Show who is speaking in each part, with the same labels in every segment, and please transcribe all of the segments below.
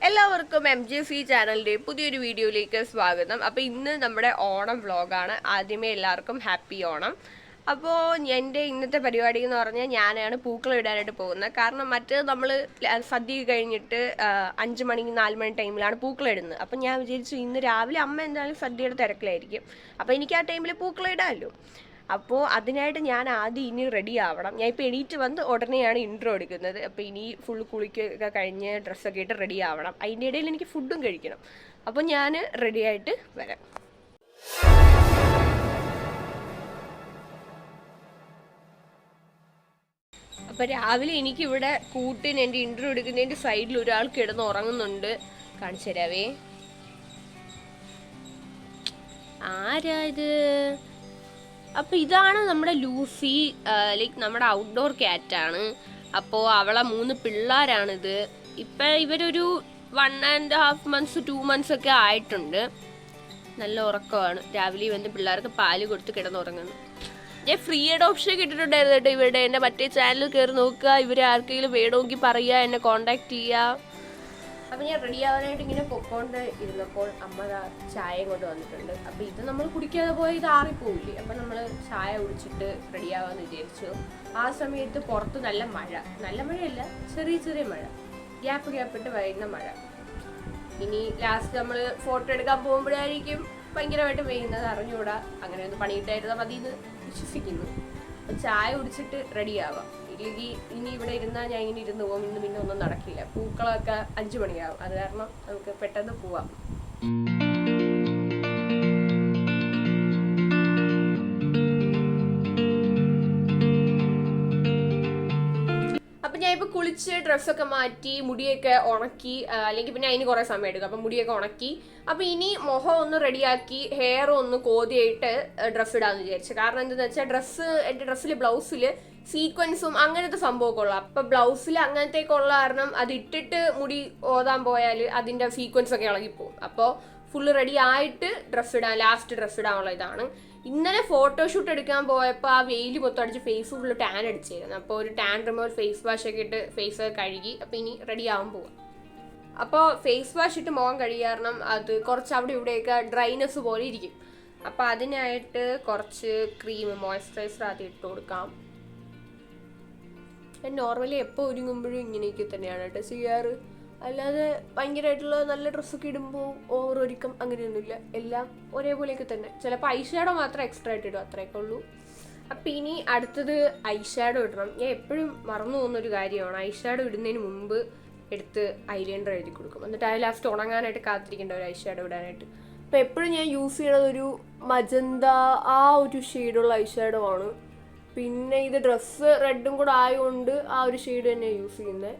Speaker 1: എല്ലാവർക്കും MJC ചാനലിൻ്റെ പുതിയൊരു വീഡിയോയിലേക്ക് സ്വാഗതം. അപ്പോൾ ഇന്ന് നമ്മുടെ ഓണം വ്ളോഗാണ്. ആദ്യമേ എല്ലാവർക്കും ഹാപ്പി ഓണം. അപ്പോൾ എൻ്റെ ഇന്നത്തെ പരിപാടി എന്ന് പറഞ്ഞാൽ ഞാനാണ് പൂക്കളം ഇടാനായിട്ട് പോകുന്നത്. കാരണം മറ്റേ നമ്മൾ സദ്യ കഴിഞ്ഞിട്ട് 5 മണി 4 മണി ടൈമിലാണ് പൂക്കളം ഇടുന്നത്. അപ്പം ഞാൻ വിചാരിച്ചു ഇന്ന് രാവിലെ അമ്മ എന്തായാലും സദ്യയുടെ തിരക്കിലായിരിക്കും, അപ്പോൾ എനിക്ക് ആ ടൈമിൽ പൂക്കളം ഇടാമല്ലോ. അപ്പോൾ അതിനായിട്ട് ഞാൻ ആദ്യം ഇനി റെഡി ആവണം. ഞാൻ ഇപ്പോൾ എണീറ്റ് വന്ന് ഉടനെയാണ് ഇൻട്രോ എടുക്കുന്നത്. അപ്പോൾ ഇനി ഫുൾ കുളിക്കൊക്കെ കഴിഞ്ഞ് ഡ്രസ്സൊക്കെ ഇട്ട് റെഡി ആവണം. അതിൻ്റെ ഇടയിൽ എനിക്ക് ഫുഡും കഴിക്കണം. അപ്പോൾ ഞാൻ റെഡി ആയിട്ട് വരാം. അപ്പോൾ രാവിലെ എനിക്കിവിടെ കൂട്ടിന് എൻ്റെ ഇൻട്രോ എടുക്കുന്നതിൻ്റെ സൈഡിൽ ഒരാൾ കിടന്ന് ഉറങ്ങുന്നുണ്ട്. കാണിച്ചു തരാവേ. ആരാ ഇത്? അപ്പോൾ ഇതാണ് നമ്മുടെ ലൂസി, ലൈക്ക് നമ്മുടെ ഔട്ട്ഡോർ ക്യാറ്റാണ്. അപ്പോൾ അവളെ 3 പിള്ളേരാണിത്. ഇപ്പം ഇവരൊരു 1.5 months 2 months ഒക്കെ ആയിട്ടുണ്ട്. നല്ല ഉറക്കമാണ്. രാവിലെ വന്ന് പിള്ളേർക്ക് പാല് കൊടുത്ത് കിടന്നുറങ്ങുന്നു. ഞാൻ ഫ്രീ അഡോപ്ഷൻ കിട്ടിയിട്ടുണ്ടായിരുന്നു കേട്ടോ ഇവിടെ. എൻ്റെ മറ്റേ ചാനൽ കയറി നോക്കുക, ഇവരെ ആർക്കെങ്കിലും വേണമെങ്കിൽ പറയുക, എന്നെ കോണ്ടാക്ട് ചെയ്യുക. അപ്പം ഞാൻ റെഡി ആവാനായിട്ട് ഇങ്ങനെ പൊക്കോണ്ട് ഇരുന്നപ്പോൾ അമ്മ ചായയും കൊണ്ട് വന്നിട്ടുണ്ട്. അപ്പം ഇത് നമ്മൾ കുടിക്കാതെ പോയാൽ ഇത് ആറിപ്പോവില്ലേ. അപ്പം നമ്മൾ ചായ കുടിച്ചിട്ട് റെഡി ആവാമെന്ന് വിചാരിച്ചു. ആ സമയത്ത് പുറത്ത് നല്ല മഴയല്ല, ചെറിയ ചെറിയ മഴ, ഗ്യാപ്പിട്ട് വരുന്ന മഴ. ഇനി ലാസ്റ്റ് നമ്മൾ ഫോട്ടോ എടുക്കാൻ പോകുമ്പോഴായിരിക്കും ഭയങ്കരമായിട്ട് പെയ്യുന്നത്, അറിഞ്ഞുകൂടാ. അങ്ങനെ ഒന്ന് പണിയിട്ടായിരുന്നാൽ മതി എന്ന് വിശ്വസിക്കുന്നു. അപ്പം ചായ കുടിച്ചിട്ട് റെഡി ആവാം. ഇല്ലെങ്കിൽ ഇനി ഇവിടെ ഇരുന്നാൽ ഞാൻ ഇങ്ങനെ ഇരുന്ന് പോകും. ഇന്ന് പിന്നെ ഒന്നും നടക്കില്ല. പൂക്കളൊക്കെ 5 മണിയാവും. അത് കാരണം നമുക്ക് പെട്ടെന്ന് പോവാം. അപ്പം ഞാൻ ഇപ്പോൾ കുളിച്ച് ഡ്രസ്സൊക്കെ മാറ്റി മുടിയൊക്കെ ഉണക്കി, അല്ലെങ്കിൽ പിന്നെ അതിന് കുറേ സമയം എടുക്കും. അപ്പം മുടിയൊക്കെ ഉണക്കി. അപ്പം ഇനി മുഖം ഒന്ന് റെഡിയാക്കി ഹെയർ ഒന്ന് കോതിയായിട്ട് ഡ്രസ്സ് ഇടാമെന്ന് വിചാരിച്ചു. കാരണം എന്താണെന്ന് വെച്ചാൽ എൻ്റെ ഡ്രസ്സിൽ ബ്ലൗസിൽ സീക്വൻസും അങ്ങനത്തെ സംഭവമൊക്കെ ഉള്ള. അപ്പം ബ്ലൗസിൽ അങ്ങനത്തെയൊക്കെ ഉള്ള കാരണം അത് ഇട്ടിട്ട് മുടി ഓതാൻ പോയാൽ അതിൻ്റെ സീക്വൻസ് ഒക്കെ ഇളകിപ്പോവും. അപ്പോൾ ഫുള്ള് റെഡി ആയിട്ട് ലാസ്റ്റ് ഡ്രസ്സ് ഇടാനുള്ള ഇതാണ്. ഇന്നലെ ഫോട്ടോഷൂട്ട് എടുക്കാൻ പോയപ്പോൾ ആ വെയിൽ മൊത്തം അടിച്ച് ഫേസ് ഫുള്ള് ടാൻ അടിച്ചിരുന്നു. അപ്പോൾ ഒരു ടാൻ റിമൂവർ ഫേസ് വാഷ് ഒക്കെ ഇട്ട് ഫേസ് കഴുകി. അപ്പോൾ ഇനി റെഡി ആവാൻ പോവാം. അപ്പോൾ ഫേസ് വാഷ് ഇട്ട് മുഖം കഴുകാരണം അത് കുറച്ച് അവിടെ ഇവിടെയൊക്കെ ഡ്രൈനെസ് പോലെ ഇരിക്കും. അപ്പോൾ അതിനായിട്ട് കുറച്ച് ക്രീം മോയ്സ്ചറൈസർ ആദ്യം ഇട്ട് കൊടുക്കാം. ഞാൻ നോർമലി എപ്പോൾ ഒരുങ്ങുമ്പോഴും ഇങ്ങനെയൊക്കെ തന്നെയാണ് കേട്ടോ ചെയ്യാറ്. അല്ലാതെ ഭയങ്കരമായിട്ടുള്ള നല്ല ഡ്രസ്സൊക്കെ ഇടുമ്പോൾ ഓവർ ഒരുക്കം അങ്ങനെയൊന്നുമില്ല. എല്ലാം ഒരേപോലെയൊക്കെ തന്നെ. ചിലപ്പോൾ ഐഷാഡോ മാത്രം എക്സ്ട്രാ ആയിട്ട് ഇടും, അത്രയൊക്കെ ഉള്ളൂ. അപ്പം ഇനി അടുത്തത് ഐഷാഡോ ഇടണം. ഞാൻ എപ്പോഴും മറന്നു പോകുന്നൊരു കാര്യമാണ്. ഐഷാഡോ ഇടുന്നതിന് മുമ്പ് എടുത്ത് ഐലൈനർ എഴുതി കൊടുക്കും. എന്നിട്ട് അത് ലാസ്റ്റ് ഉണങ്ങാനായിട്ട് കാത്തിരിക്കേണ്ട ഒരു ഐഷാഡോ ഇടാനായിട്ട്. അപ്പോൾ എപ്പോഴും ഞാൻ യൂസ് ചെയ്യണത് ഒരു മജന്ത ആ ഒരു ഷെയ്ഡുള്ള ഐഷാഡോ ആണ്. പിന്നെ ഇത് ഡ്രസ്സ് റെഡും കൂടെ ആയതുകൊണ്ട് ആ ഒരു ഷെയ്ഡ് തന്നെയാണ് യൂസ് ചെയ്യുന്നത്.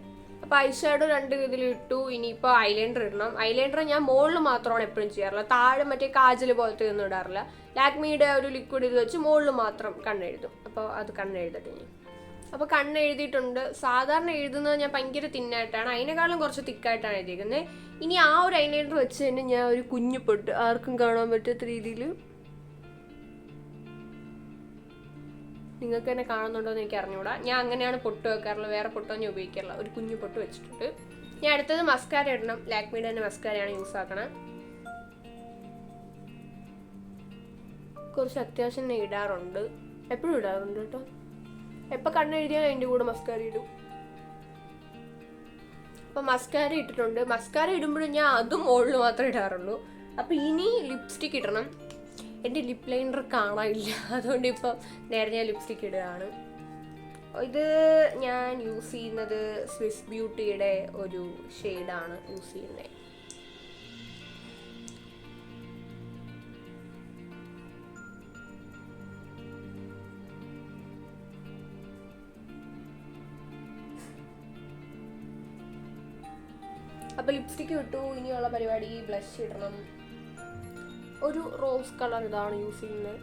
Speaker 1: അപ്പോൾ ഐഷാഡോ 2 ഇതിലിട്ടു. ഇനിയിപ്പോൾ ഐലൈനർ ഇടണം. ഐലൈനർ ഞാൻ മുകളിൽ മാത്രമാണ് എപ്പോഴും ചെയ്യാറില്ല. താഴെ മറ്റേ കാജൽ പോലത്തെ ഒന്നും ഇടാറില്ല. ലാക്മിയുടെ ഒരു ലിക്വിഡ് ഇത് വെച്ച് മുകളിൽ മാത്രം കണ്ണെഴുതും. അപ്പോൾ അത് കണ്ണെഴുതട്ടെ ഞാൻ. അപ്പോൾ കണ്ണെഴുതിയിട്ടുണ്ട്. സാധാരണ എഴുതുന്നത് ഞാൻ ഭയങ്കര തിന്നായിട്ടാണ്, അതിനേക്കാളും കുറച്ച് തിക്കായിട്ടാണ് എഴുതിയിരിക്കുന്നത്. ഇനി ആ ഒരു ഐലൈനർ വെച്ച് തന്നെ ഞാൻ ഒരു കുഞ്ഞു പൊട്ട്, ആർക്കും കാണാൻ പറ്റാത്ത രീതിയിൽ, നിങ്ങൾക്ക് തന്നെ കാണുന്നുണ്ടോ എന്ന് എനിക്ക് അറിഞ്ഞുകൂടാ, ഞാൻ അങ്ങനെയാണ് പൊട്ട് വെക്കാറുള്ളത്. വേറെ പൊട്ടൊന്നും ഉപയോഗിക്കാറില്ല. ഒരു കുഞ്ഞു പൊട്ട് വെച്ചിട്ടുണ്ട്. ഞാൻ അടുത്തത് മസ്കാര ഇടണം. ലാക്മിയുടെ തന്നെ മസ്കാരയാണ് യൂസ് ആക്കണം. കുറച്ച് അത്യാവശ്യം ഞാൻ ഇടാറുണ്ട്, എപ്പോഴും ഇടാറുണ്ട് കേട്ടോ. എപ്പോൾ കണ്ണെഴുതിയാൽ അതിൻ്റെ കൂടെ മസ്കാര ഇടും. അപ്പം മസ്കാര ഇട്ടിട്ടുണ്ട്. മസ്കാര ഇടുമ്പോഴും ഞാൻ അതും മുകളിൽ മാത്രമേ ഇടാറുള്ളൂ. അപ്പോൾ ഇനി ലിപ്സ്റ്റിക് ഇടണം. എൻ്റെ ലിപ് ലൈനർ കാണാനില്ല, അതുകൊണ്ട് ഇപ്പം നേരെ ഞാൻ ലിപ്സ്റ്റിക് ഇടുകയാണ്. ഇത് ഞാൻ യൂസ് ചെയ്യുന്നത് സ്വിസ് ബ്യൂട്ടിയുടെ ഒരു ഷെയ്ഡാണ് യൂസ് ചെയ്യുന്നത്. അപ്പോൾ ലിപ്സ്റ്റിക്ക് ഇട്ടു. ഇനിയുള്ള പരിപാടി ബ്ലഷ് ഇടണം. ഒരു റോസ് കളർ ഇതാണ് യൂസ് ചെയ്യുന്നത്.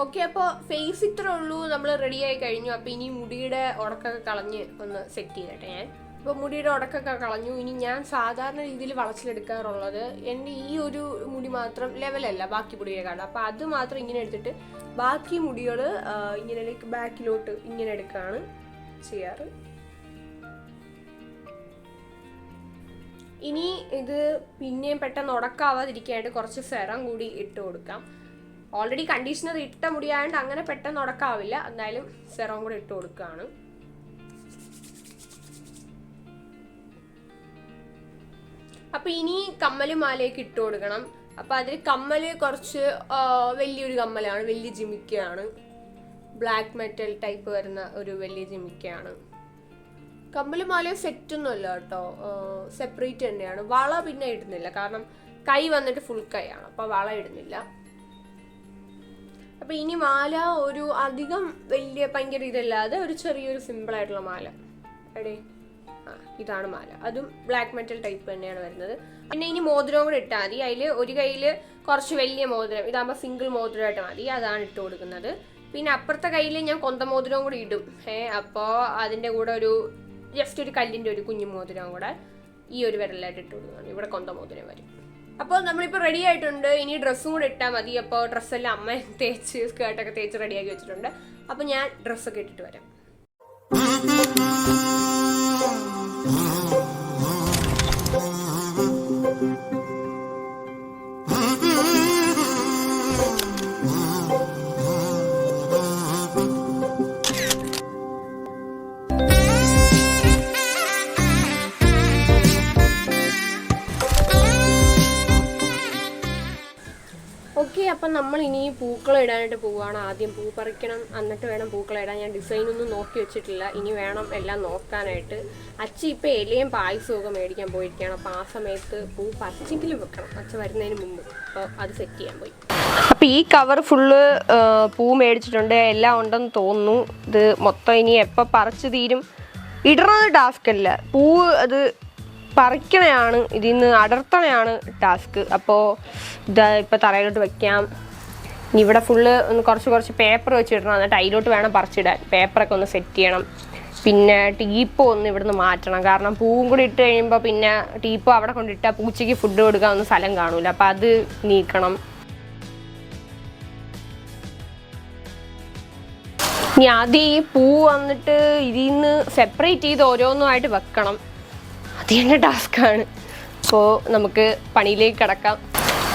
Speaker 1: ഓക്കെ, അപ്പോൾ ഫേസ് ഇത്രേ ഉള്ളൂ. നമ്മൾ റെഡി ആയി കഴിഞ്ഞു. അപ്പോൾ ഇനി മുടിയുടെ ഉടക്കൊക്കെ കളഞ്ഞ് ഒന്ന് സെറ്റ് ചെയ്തട്ടെ ഞാൻ. അപ്പോൾ മുടിയുടെ ഉടക്കൊക്കെ കളഞ്ഞു. ഇനി ഞാൻ സാധാരണ രീതിയിൽ വളച്ചിലെടുക്കാറുള്ളത് എൻ്റെ ഈ ഒരു മുടി മാത്രം ലെവലല്ല ബാക്കി മുടിയെക്കാളും. അപ്പോൾ അത് മാത്രം ഇങ്ങനെ എടുത്തിട്ട് ബാക്കി മുടികൾ ഇങ്ങനെ ബാക്കിലോട്ട് ഇങ്ങനെ എടുക്കുകയാണ് ചെയ്യാറ്. ഇനി ഇത് പിന്നെയും പെട്ടെന്ന് ഉടക്കാവാതിരിക്കാനായിട്ട് കുറച്ച് സെറം കൂടി ഇട്ട് കൊടുക്കാം. ഓൾറെഡി കണ്ടീഷണർ ഇട്ട മുടിയായതുകൊണ്ട് അങ്ങനെ പെട്ടെന്ന് ഉടക്കാവില്ല. എന്തായാലും സെറം കൂടി ഇട്ട് കൊടുക്കുകയാണ്. അപ്പൊ ഇനി കമ്മലും മാലയൊക്കെ ഇട്ട് കൊടുക്കണം. അപ്പൊ അതിൽ കമ്മല് കുറച്ച് വലിയൊരു കമ്മലാണ്, വലിയ ജിമിക്കയാണ്, ബ്ലാക്ക് മെറ്റൽ ടൈപ്പ് വരുന്ന ഒരു വലിയ ജിമിക്കയാണ്. കമ്മല് മാലയോ സെറ്റൊന്നും അല്ല കേട്ടോ, സെപ്പറേറ്റ് തന്നെയാണ്. വള പിന്നെ ഇടുന്നില്ല, കാരണം കൈ വന്നിട്ട് ഫുൾ കൈയാണ്, അപ്പൊ വള ഇടുന്നില്ല. അപ്പൊ ഇനി മാല ഒരു അധികം വലിയ ഭയങ്കര ഇതല്ലാതെ ഒരു ചെറിയൊരു സിമ്പിൾ ആയിട്ടുള്ള മാല. എടേ ഇതാണ് മാല, അതും ബ്ലാക്ക് മെറ്റൽ ടൈപ്പ് തന്നെയാണ് വരുന്നത്. പിന്നെ ഇനി മോതിരവും കൂടെ ഇട്ടാൽ മതി. അതിൽ ഒരു കയ്യിൽ കുറച്ച് വലിയ മോതിരം, ഇതാകുമ്പോൾ സിംഗിൾ മോതിരമായിട്ട് മതി, അതാണ് ഇട്ട് കൊടുക്കുന്നത്. പിന്നെ അപ്പുറത്തെ കയ്യിൽ ഞാൻ കൊന്ത മോതിരവും കൂടി ഇടും. അപ്പോൾ അതിൻ്റെ കൂടെ ഒരു ജസ്റ്റ് ഒരു കല്ലിൻ്റെ ഒരു കുഞ്ഞു മോതിരവും കൂടെ ഈ ഒരു വിരലായിട്ട് ഇട്ട് കൊടുക്കുന്നതാണ്. ഇവിടെ കൊന്ത മോതിരം വരും. അപ്പോൾ നമ്മളിപ്പോൾ റെഡി ആയിട്ടുണ്ട്. ഇനി ഡ്രസ്സും കൂടെ ഇട്ടാൽ മതി. അപ്പോൾ ഡ്രസ്സെല്ലാം അമ്മ തേച്ച് സ്കേർട്ടൊക്കെ തേച്ച് റെഡിയാക്കി വെച്ചിട്ടുണ്ട്. അപ്പോൾ ഞാൻ ഡ്രസ്സൊക്കെ ഇട്ടിട്ട് വരാം. ഓക്കെ, അപ്പം നമ്മൾ ഇനി പൂക്കളം ഇടാനായിട്ട് പോവുകയാണ്. ആദ്യം പൂ പറിക്കണം, എന്നിട്ട് വേണം പൂക്കളം ഇടാൻ. ഞാൻ ഡിസൈനൊന്നും നോക്കി വെച്ചിട്ടില്ല, ഇനി വേണം എല്ലാം നോക്കാനായിട്ട്. അച്ഛ ഇപ്പം ഇലയും പായസമൊക്കെ മേടിക്കാൻ പോയിരിക്കുകയാണ്. അപ്പോൾ ആ സമയത്ത് പൂ പറിച്ചെങ്കിലും വെക്കണം, അച്ഛ വരുന്നതിന് മുമ്പ്. അപ്പോൾ അത് സെറ്റ് ചെയ്യാൻ പോയി. അപ്പോൾ ഈ കവർ ഫുള്ള് പൂ മേടിച്ചിട്ടുണ്ട്, എല്ലാം ഉണ്ടെന്ന് തോന്നുന്നു. ഇത് മൊത്തം ഇനി എപ്പോൾ പറിച്ച് തീരും. ഇടുന്നത് ടാസ്ക് അല്ല, പൂ അത് പറിക്കണയാണ്, ഇതിൽ നിന്ന് അടർത്തണയാണ് ടാസ്ക്. അപ്പോൾ ഇത് ഇപ്പോൾ തറയിലോട്ട് വെക്കാം. ഇനി ഇവിടെ ഫുള്ള് ഒന്ന് കുറച്ച് പേപ്പർ വെച്ചിടണം, എന്നിട്ട് അതിലോട്ട് വേണം പറിച്ചിടാൻ. പേപ്പറൊക്കെ ഒന്ന് സെറ്റ് ചെയ്യണം. പിന്നെ ടീപ്പോ ഒന്ന് ഇവിടുന്ന് മാറ്റണം, കാരണം പൂവും കൂടി ഇട്ട് കഴിയുമ്പോൾ പിന്നെ ടീപ്പോ അവിടെ കൊണ്ടിട്ടാൽ പൂച്ചയ്ക്ക് ഫുഡ് കൊടുക്കാൻ ഒന്നും സ്ഥലം കാണൂല. അപ്പം അത് നീക്കണം. ഇനി ആദ്യം ഈ പൂ വന്നിട്ട് ഇതിൽ നിന്ന് സെപ്പറേറ്റ് ചെയ്ത് ഓരോന്നുമായിട്ട് വെക്കണം. അത് തന്നെ ടാസ്ക്കാണ്. അപ്പോൾ നമുക്ക് പണിയിലേക്ക് കിടക്കാം.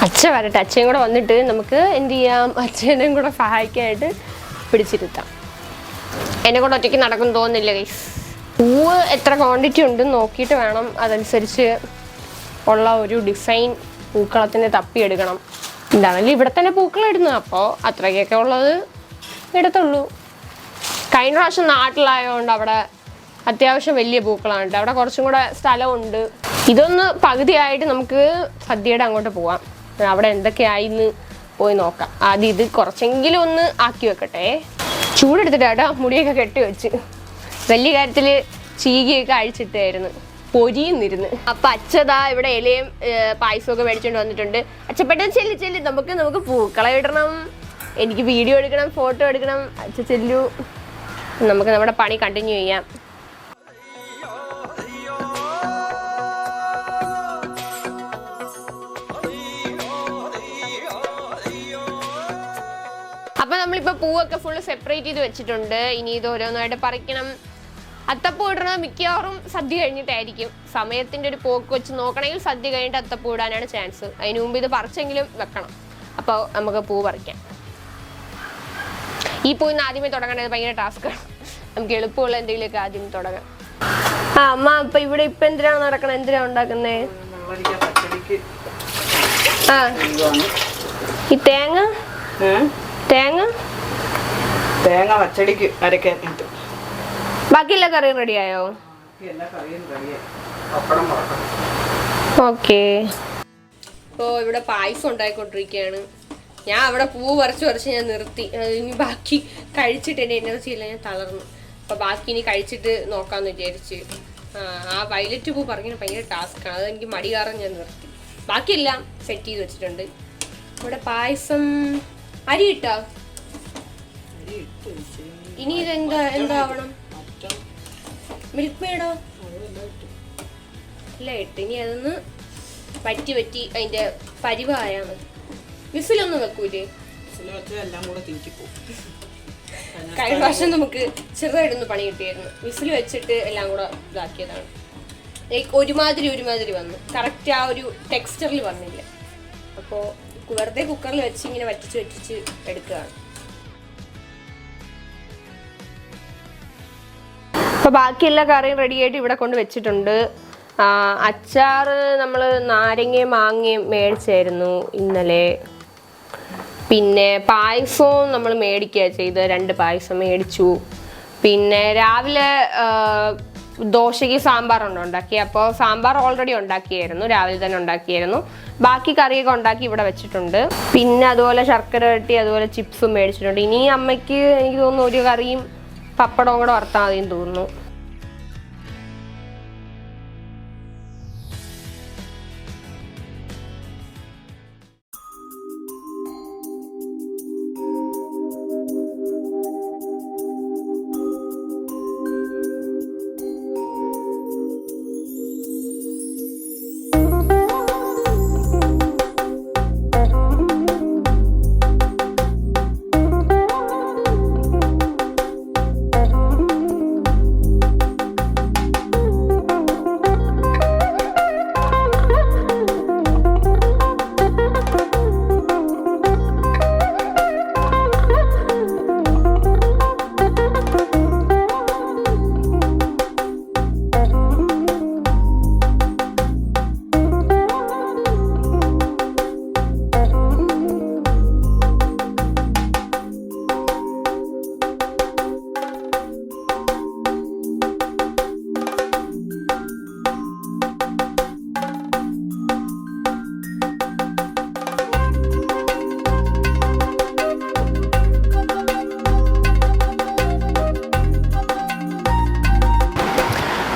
Speaker 1: അച്ഛ വരട്ടെ, അച്ഛയും കൂടെ വന്നിട്ട് നമുക്ക് എന്ത് ചെയ്യാം, അച്ഛനും കൂടെ സഹായിക്കാനായിട്ട് പിടിച്ചിരുത്താം. എന്നെ കൂടെ ഒറ്റയ്ക്ക് നടക്കും തോന്നുന്നില്ല ഗൈസ്. പൂവ് എത്ര ക്വാണ്ടിറ്റി ഉണ്ടെന്ന് നോക്കിയിട്ട് വേണം അതനുസരിച്ച് ഉള്ള ഒരു ഡിസൈൻ പൂക്കളത്തിന് തപ്പിയെടുക്കണം. എന്താണല്ലോ ഇവിടെ തന്നെ പൂക്കളം ഇടുന്നത്, അപ്പോൾ അത്രയ്ക്കൊക്കെ ഉള്ളത് ഇടത്തുള്ളൂ. കഴിഞ്ഞ പ്രാവശ്യം നാട്ടിലായതുകൊണ്ട് അവിടെ അത്യാവശ്യം വലിയ പൂക്കളാണ് കേട്ടോ, അവിടെ കുറച്ചും കൂടെ സ്ഥലമുണ്ട്. ഇതൊന്ന് പകുതിയായിട്ട് നമുക്ക് സദ്യയുടെ അങ്ങോട്ട് പോവാം. അവിടെ എന്തൊക്കെയായിന്ന് പോയി നോക്കാം. ആദ്യം ഇത് കുറച്ചെങ്കിലും ഒന്ന് ആക്കി വെക്കട്ടെ. ചൂടെടുത്തിട്ടാട്ടോ മുടിയൊക്കെ കെട്ടി വെച്ച്. വലിയ കാര്യത്തിൽ ചീകിയൊക്കെ അഴിച്ചിട്ടായിരുന്നു, പൊരിയുന്നിരുന്ന്. അപ്പം അച്ഛതാ ഇവിടെ ഇലയും പായസമൊക്കെ മേടിച്ചുകൊണ്ട് വന്നിട്ടുണ്ട്. അച്ഛ പെട്ടെന്ന് ചെല്ലി നമുക്ക് പൂക്കളം ഇടണം, എനിക്ക് വീഡിയോ എടുക്കണം, ഫോട്ടോ എടുക്കണം. അച്ഛ ചെല്ലു, നമുക്ക് നമ്മുടെ പണി കണ്ടിന്യൂ ചെയ്യാം. അപ്പം നമ്മളിപ്പോൾ പൂവൊക്കെ ഫുള്ള് സെപ്പറേറ്റ് ചെയ്ത് വെച്ചിട്ടുണ്ട്. ഇനി ഇത് ഓരോന്നായിട്ട് പറിക്കണം. അത്തപ്പൂ ഇടണത് മിക്കവാറും സദ്യ കഴിഞ്ഞിട്ടായിരിക്കും. സമയത്തിൻ്റെ ഒരു പോക്ക് വെച്ച് നോക്കണമെങ്കിൽ സദ്യ കഴിഞ്ഞിട്ട് അത്തപ്പൂ ഇടാനാണ് ചാൻസ്. അതിന് മുമ്പ് ഇത് പറിച്ചെങ്കിലും വെക്കണം. അപ്പോൾ നമുക്ക് പൂ പറിക്കാം. ഈ പൂ ഇന്ന് ആദ്യമേ തുടങ്ങേണ്ടത് ഭയങ്കര ടാസ്ക്കാണ്. നമുക്ക് എളുപ്പമുള്ള എന്തെങ്കിലുമൊക്കെ ആദ്യം തുടങ്ങാം. അമ്മ ഇപ്പൊ ഇവിടെ ഇപ്പൊ എന്തിനാണ് നടക്കണത്, എന്തിനാ ഉണ്ടാക്കുന്നേ? ഈ തേങ്ങ
Speaker 2: പച്ചടിക്ക് അരക്കാൻ.
Speaker 1: ബാക്കി എല്ലാ കറിയും റെഡിയായോ? ഓക്കെ. ഇപ്പോൾ ഇവിടെ പായസം ഉണ്ടായിക്കൊണ്ടിരിക്കുകയാണ്. ഞാൻ അവിടെ പൂ പറിച്ച് ഞാൻ നിർത്തി. ഇനി ബാക്കി കഴിച്ചിട്ട് എൻ്റെ എനർജി ഇല്ല, ഞാൻ തളർന്നു. അപ്പോൾ ബാക്കി ഇനി കഴിച്ചിട്ട് നോക്കാമെന്ന് വിചാരിച്ച്. ആ വയലറ്റ് പൂ പറിക്കാൻ ഭയങ്കര ടാസ്ക്കാണ്, അതെനിക്ക് മടി കാരണം ഞാൻ നിർത്തി. ബാക്കിയെല്ലാം സെറ്റ് ചെയ്ത് വെച്ചിട്ടുണ്ട്. ഇവിടെ പായസം അരി ഇട്ടാ. ഇനി എന്താവണം? മിൽക്ക് മേഡോ അല്ല ഇട്ട്. ഇനി അതൊന്ന് പറ്റി അതിൻ്റെ പരിവായാൽ മതി. വിസിലൊന്നും വെക്കൂലേ? കഴിഞ്ഞ പ്രാവശ്യം നമുക്ക് ചെറുതായിട്ടൊന്ന് പണി കിട്ടിയായിരുന്നു. വിസിൽ വെച്ചിട്ട് എല്ലാം കൂടെ ഇതാക്കിയതാണ്. ലൈക്ക് ഒരുമാതിരി വന്നു. കറക്റ്റ് ആ ഒരു ടെക്സ്ചറിൽ വന്നില്ല. അപ്പോൾ വെറുതെ കുക്കറിൽ വെച്ച് ഇങ്ങനെ വറ്റിച്ച് എടുക്കുകയാണ്. അപ്പോൾ ബാക്കി എല്ലാ കറിയും റെഡിയായിട്ട് ഇവിടെ കൊണ്ട് വെച്ചിട്ടുണ്ട്. അച്ചാറ് നമ്മൾ നാരങ്ങയും മാങ്ങയും മേടിച്ചായിരുന്നു ഇന്നലെ. പിന്നെ പായസവും നമ്മൾ മേടിക്കുക ചെയ്ത് 2 പായസം മേടിച്ചു. പിന്നെ രാവിലെ ദോശയ്ക്ക് സാമ്പാറുണ്ട് ഉണ്ടാക്കി. അപ്പോൾ സാമ്പാർ ഓൾറെഡി ഉണ്ടാക്കിയായിരുന്നു, രാവിലെ തന്നെ ഉണ്ടാക്കിയായിരുന്നു. ബാക്കി കറിയൊക്കെ ഉണ്ടാക്കി ഇവിടെ വെച്ചിട്ടുണ്ട്. പിന്നെ അതുപോലെ ശർക്കര വരട്ടി, അതുപോലെ ചിപ്സും മേടിച്ചിട്ടുണ്ട്. ഇനി അമ്മയ്ക്ക് എനിക്ക് തോന്നുന്നു ഒരു കറിയും പപ്പടവും കൂടെ വറുത്താൽ മതിയെന്ന് തോന്നുന്നു.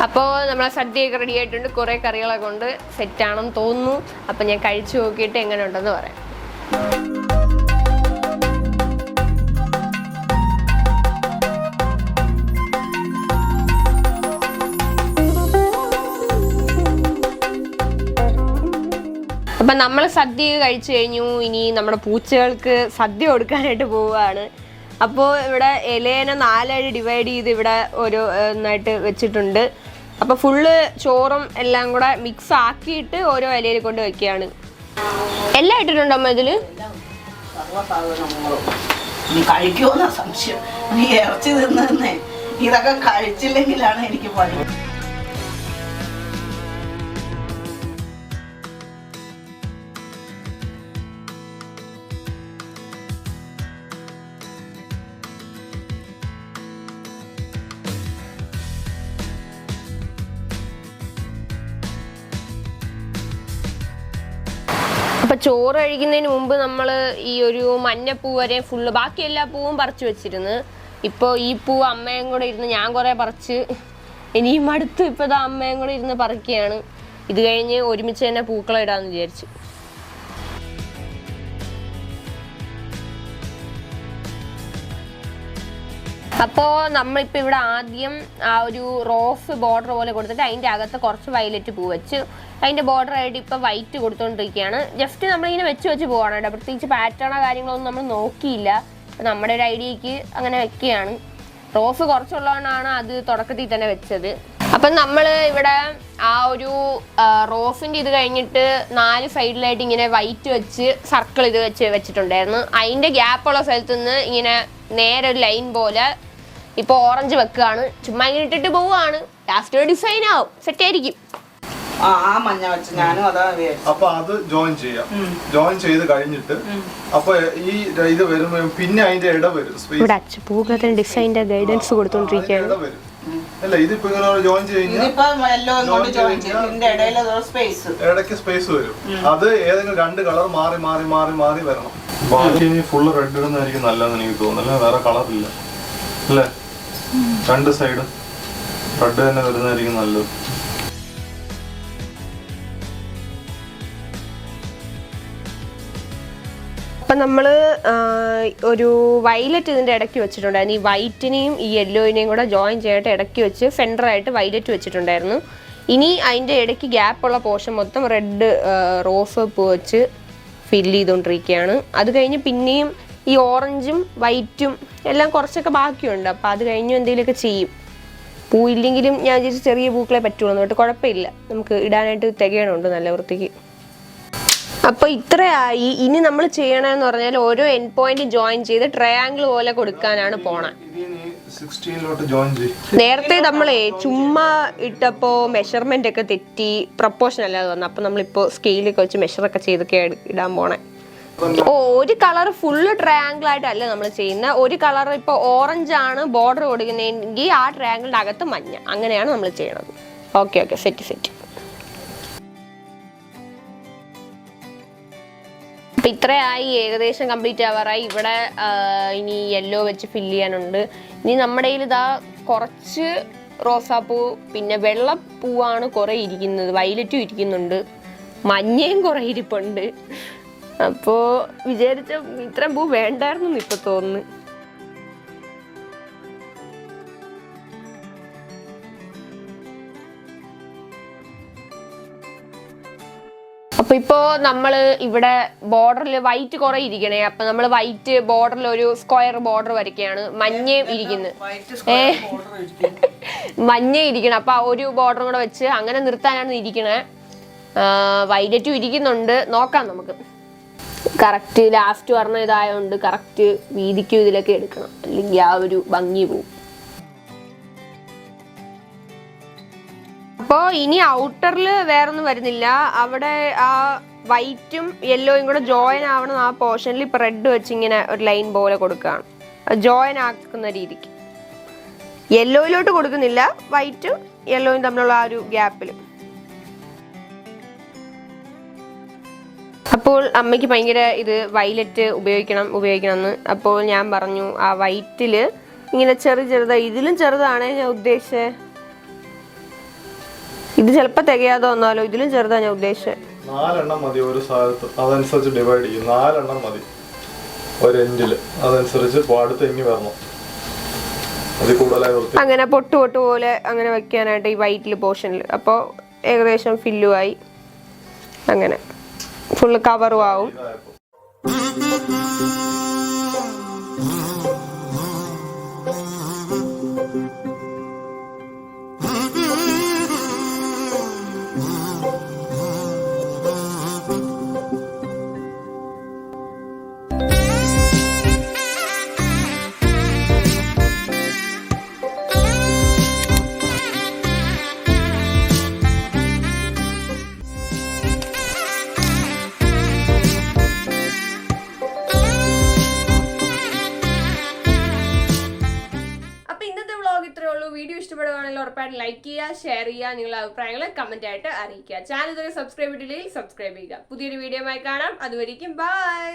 Speaker 1: അപ്പോൾ നമ്മളെ സദ്യയൊക്കെ റെഡി ആയിട്ടുണ്ട്. കുറേ കറികളൊക്കെ കൊണ്ട് സെറ്റാണെന്ന് തോന്നുന്നു. അപ്പം ഞാൻ കഴിച്ചു നോക്കിയിട്ട് എങ്ങനെ ഉണ്ടെന്ന് പറയാം. അപ്പം നമ്മൾ സദ്യയൊക്കെ കഴിച്ചു കഴിഞ്ഞു. ഇനി നമ്മുടെ പൂച്ചകൾക്ക് സദ്യ കൊടുക്കാനായിട്ട് പോവുകയാണ്. അപ്പോൾ ഇവിടെ ഇലേനെ 4 ആയിട്ട് ഡിവൈഡ് ചെയ്ത് ഇവിടെ ഒരു ഒന്നായിട്ട് വെച്ചിട്ടുണ്ട്. അപ്പോൾ ഫുള്ള് ചോറും എല്ലാം കൂടെ മിക്സ് ആക്കിയിട്ട് ഓരോ ഇലയിൽ കൊണ്ട് വെക്കുകയാണ്. എല്ലാം ഇട്ടിട്ടുണ്ടോ അമ്മ ഇതിൽ?
Speaker 2: കഴിക്കുമെന്ന സംശയം. നീ ഇറച്ചി തിന്നേ, ഇതൊക്കെ കഴിച്ചില്ലെങ്കിലാണ് എനിക്ക് പണി.
Speaker 1: അപ്പം ചോറ് കഴിക്കുന്നതിന് മുമ്പ് നമ്മൾ ഈ ഒരു മഞ്ഞപ്പൂ വരെ ഫുള്ള് ബാക്കി എല്ലാ പൂവും പറിച്ചു വെച്ചിരുന്നു. ഇപ്പോൾ ഈ പൂ അമ്മയും കൂടെ ഇരുന്ന് ഞാൻ കുറേ പറിച്ച് ഇനിയും അടുത്ത് ഇപ്പോൾ ഇത് അമ്മയും കൂടെ ഇരുന്ന് പറിക്കുകയാണ്. ഇത് കഴിഞ്ഞ് ഒരുമിച്ച് തന്നെ പൂക്കളം ഇടാമെന്ന് വിചാരിച്ചു. അപ്പോൾ നമ്മളിപ്പോൾ ഇവിടെ ആദ്യം ആ ഒരു റോസ് ബോർഡർ പോലെ കൊടുത്തിട്ട് അതിൻ്റെ അകത്ത് കുറച്ച് വയലറ്റ് പൂ വെച്ച് അതിൻ്റെ ബോർഡർ ആയിട്ട് ഇപ്പോൾ വൈറ്റ് കൊടുത്തുകൊണ്ടിരിക്കുകയാണ്. ജസ്റ്റ് നമ്മളിങ്ങനെ വെച്ച് പോവാണ് കേട്ടോ. പ്രത്യേകിച്ച് പാറ്റേണോ കാര്യങ്ങളൊന്നും നമ്മൾ നോക്കിയില്ല. നമ്മുടെ ഒരു ഐഡിയക്ക് അങ്ങനെ വെക്കുകയാണ്. റോസ് കുറച്ചുള്ളതുകൊണ്ടാണ് അത് തുടക്കത്തിൽ തന്നെ വെച്ചത്. അപ്പം നമ്മൾ ഇവിടെ ആ ഒരു റോസിൻ്റെ ഇത് കഴിഞ്ഞിട്ട് 4 സൈഡിലായിട്ട് ഇങ്ങനെ വൈറ്റ് വെച്ച് സർക്കിൾ ഇത് വെച്ചിട്ടുണ്ടായിരുന്നു. അതിൻ്റെ ഗ്യാപ്പുള്ള സ്ഥലത്ത് നിന്ന് ഇങ്ങനെ നേരെ ഒരു ലൈൻ പോലെ ഇപ്പോൾ ഓറഞ്ച് വെക്കുകയാണ്. ചുമ്മാ ഇങ്ങനെ ഇട്ടിട്ട് പോവുകയാണ്. ലാസ്റ്റ് ഒരു ഡിസൈൻ ആവും, സെറ്റ് ആയിരിക്കും.
Speaker 2: മഞ്ഞ വെച്ച് ഞാനും അതാ.
Speaker 3: അപ്പൊ അത് ജോയിൻ ചെയ്യാം. ജോയിൻ ചെയ്ത് കഴിഞ്ഞിട്ട് അപ്പൊ ഈ ഇത് വരുമ്പോ പിന്നെ അതിന്റെ ഇട വരും.
Speaker 1: ഡിസൈനിന്റെ ഗൈഡൻസ് കൊടുത്തോണ്ടിരിക്കുകയാണ്.
Speaker 3: അല്ല ഇതിപ്പോ ഇങ്ങനെ ജോയിൻ ഇടയ്ക്ക് സ്പേസ് വരും. അത് ഏതെങ്കിലും 2 കളർ മാറി മാറി മാറി മാറി വരണം. ബാക്കി ഇനി ഫുള്ള് റെഡ് ഇടുന്നതായിരിക്കും നല്ലതെന്ന് എനിക്ക് തോന്നുന്നില്ല. വേറെ കളറില്ല അല്ലേ? 2 സൈഡും റെഡ് തന്നെ വരുന്നതായിരിക്കും നല്ലത്.
Speaker 1: അപ്പം നമ്മൾ ഒരു വയലറ്റ് ഇതിൻ്റെ ഇടയ്ക്ക് വെച്ചിട്ടുണ്ടായിരുന്നു. ഈ വൈറ്റിനെയും ഈ യെല്ലോയിനെയും കൂടെ ജോയിൻ ചെയ്തിട്ട് ഇടയ്ക്ക് വെച്ച് സെൻറ്ററായിട്ട് വയലറ്റ് വെച്ചിട്ടുണ്ടായിരുന്നു. ഇനി അതിൻ്റെ ഇടയ്ക്ക് ഗ്യാപ്പുള്ള പോർഷൻ മൊത്തം റെഡ് റോസ് പൂ വെച്ച് ഫില്ല് ചെയ്തുകൊണ്ടിരിക്കുകയാണ്. അത് കഴിഞ്ഞ് പിന്നെയും ഈ ഓറഞ്ചും വൈറ്റും എല്ലാം കുറച്ചൊക്കെ ബാക്കിയുണ്ട്. അപ്പോൾ അത് കഴിഞ്ഞു എന്തെങ്കിലുമൊക്കെ ചെയ്യും. പൂവില്ലെങ്കിലും ഞാൻ വിചാരിച്ചു ചെറിയ പൂക്കളെ പറ്റുള്ളൂ എന്നിട്ട് കുഴപ്പമില്ല, നമുക്ക് ഇടാനായിട്ട് തികയണമുണ്ട് നല്ല വൃത്തിക്ക്. അപ്പോൾ ഇത്രയായി. ഇനി നമ്മൾ ചെയ്യണമെന്ന് പറഞ്ഞാൽ ഓരോ എൻഡ് പോയിന്റ് ജോയിൻ ചെയ്ത് ട്രയാങ്കിൾ പോലെ കൊടുക്കാനാണ് പോണത്. നേരത്തെ നമ്മളെ ചുമ്മാ ഇട്ടപ്പോൾ മെഷർമെന്റ് ഒക്കെ തെറ്റി, പ്രപ്പോർഷൻ അല്ലാതെ വന്നു. അപ്പോൾ നമ്മളിപ്പോൾ സ്കെയിലൊക്കെ വെച്ച് മെഷറൊക്കെ ചെയ്തൊക്കെ ഇടാൻ പോണേ. ഒരു കളർ ഫുള്ള് ട്രയാങ്കിൾ ആയിട്ടല്ല നമ്മൾ ചെയ്യുന്ന. ഒരു കളർ ഇപ്പോൾ ഓറഞ്ച് ആണ് ബോർഡർ കൊടുക്കുന്നതെങ്കിൽ ആ ട്രയാങ്കിളിൻ്റെ അകത്ത് മഞ്ഞ, അങ്ങനെയാണ് നമ്മൾ ചെയ്യണത്. Okay set. അപ്പം ഇത്രയായി, ഏകദേശം കംപ്ലീറ്റ് ആവാറായി. ഇവിടെ ഇനി യെല്ലോ വെച്ച് ഫില്ല് ചെയ്യാനുണ്ട്. ഇനി നമ്മുടെ കയ്യിൽ ഇതാ കുറച്ച് റോസാപ്പൂ, പിന്നെ വെള്ളപ്പൂവാണ് കുറേ ഇരിക്കുന്നത്, വയലറ്റും ഇരിക്കുന്നുണ്ട്, മഞ്ഞയും കുറേ ഇരിപ്പുണ്ട്. അപ്പോൾ വിചാരിച്ച ഇത്രയും പൂ വേണ്ടായിരുന്നു ഇപ്പം തോന്നുന്നു. അപ്പൊ ഇപ്പോ നമ്മള് ഇവിടെ ബോർഡറിൽ വൈറ്റ് കുറെ ഇരിക്കണേ. അപ്പൊ നമ്മൾ വൈറ്റ് ബോർഡറിൽ ഒരു സ്ക്വയർ ബോർഡർ വരയ്ക്കുകയാണ്. മഞ്ഞയും ഇരിക്കുന്നു, മഞ്ഞ ഇരിക്കണം. അപ്പൊ ഒരു ബോർഡറും കൂടെ വെച്ച് അങ്ങനെ നിർത്താനാണ് ഇരിക്കണേ. വൈലറ്റും ഇരിക്കുന്നുണ്ട്, നോക്കാം നമുക്ക്. കറക്റ്റ് ലാസ്റ്റ് പറഞ്ഞ ഇതായതുകൊണ്ട് കറക്റ്റ് വീതിക്കും ഇതിലൊക്കെ എടുക്കണം, അല്ലെങ്കിൽ ആ ഒരു ഭംഗി പോവും. അപ്പോൾ ഇനി ഔട്ടറിൽ വേറൊന്നും വരുന്നില്ല. അവിടെ ആ വൈറ്റും യെല്ലോയും കൂടെ ജോയിൻ ആവണം. ആ പോർഷനിൽ ഇപ്പോൾ റെഡ് വെച്ച് ഇങ്ങനെ ഒരു ലൈൻ പോലെ കൊടുക്കുകയാണ്, ജോയിൻ ആക്കുന്ന രീതിക്ക്. യെല്ലോയിലോട്ട് കൊടുക്കുന്നില്ല, വൈറ്റും യെല്ലോയും തമ്മിലുള്ള ആ ഒരു ഗ്യാപ്പിൽ. അപ്പോൾ അമ്മയ്ക്ക് ഭയങ്കര ഇത് വയലറ്റ് ഉപയോഗിക്കണം എന്ന്. അപ്പോൾ ഞാൻ പറഞ്ഞു ആ വൈറ്റിൽ ഇങ്ങനെ ചെറുതായി, ഇതിലും ചെറുതാണ് ഞാൻ ഉദ്ദേശിച്ചത്. ഇത് ചിലപ്പോൾ തികയാതെ വന്നാലോ, ഇതിലും ചെറുതാണ് ഞാൻ ഉദ്ദേശിച്ചത്.
Speaker 3: 4 എണ്ണം മതി ഒരു സ്ഥലത്ത്, അതനുസരിച്ച് ഡിവൈഡ് ചെയ്യും. 4 എണ്ണം മതി ഒരു എൻഡില്, അതനുസരിച്ച് അടുത്ത് എങ്ങി വരണം.
Speaker 1: അങ്ങനെ പൊട്ട് പോലെ അങ്ങനെ വെക്കാനായിട്ട് ഈ വൈറ്റിൽ പോർഷനിൽ. അപ്പോൾ ഏകദേശം ഫില്ലുമായി, അങ്ങനെ ഫുള്ള് കവറും ആവും. വീഡിയോ ഇഷ്ടപ്പെടുകയാണെങ്കിൽ ഉറപ്പായിട്ട് ലൈക്ക് ചെയ്യുക, ഷെയർ ചെയ്യുക, നിങ്ങളുടെ അഭിപ്രായങ്ങൾ കമന്റ് ആയിട്ട് അറിയിക്കുക. ചാനൽ ഇതുവരെ സബ്സ്ക്രൈബ് ചെയ്തില്ലെങ്കിൽ സബ്സ്ക്രൈബ് ചെയ്യുക. പുതിയൊരു വീഡിയോ ആയി കാണാം. അതുവരെയും ബൈ.